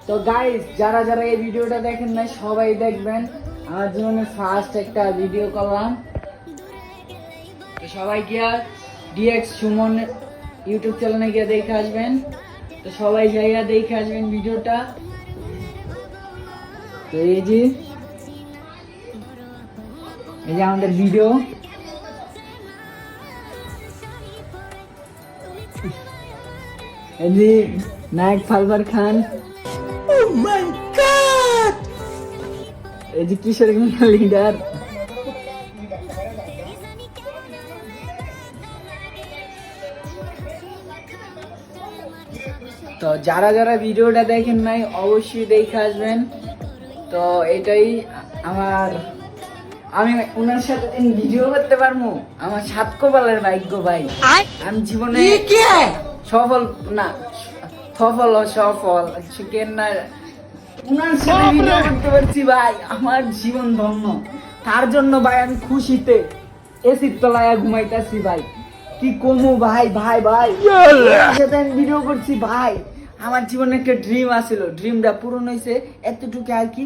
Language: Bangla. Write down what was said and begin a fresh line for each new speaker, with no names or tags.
তো গাইস, যারা যারা এই ভিডিওটা দেখেন না সবাই দেখবেন। আমার জীবনে ফার্স্ট একটা ভিডিও করলাম। তো সবাই গিয়া ডিএক্স সুমন ইউটিউব চ্যানেলে গিয়ে দেখে আসবেন। তো সবাই যাইয়া দেখে আসবেন ভিডিওটা। তো এই যে আমাদের ভিডিও। এই যে নায়ক ফালবার খান। Oh my God! এই যে কিশোর লিডার। তো যারা যারা ভিডিওটা দেখেন নাই অবশ্যই দেখে আসবেন। তো এটাই আমার, আমি ওনার সাথে ভিডিও করতে পারবো, আমার সাত কপালের ভাগ্য ভাই। আমি জীবনে সফল না, সফল চিকেন না, ওনার সাথে ভিডিও করতে পারছি ভাই, আমার জীবন ধন্য। তার জন্য ভাই আমি খুশিতে এসির তলায় ঘুমাইতেছি ভাই। কি কমু ভাই সাথে আমি ভিডিও করছি ভাই। আমার জীবনে একটা ড্রিম আছিল, ড্রিমটা পূরণ হয়েছে, এতটুকু আর কি।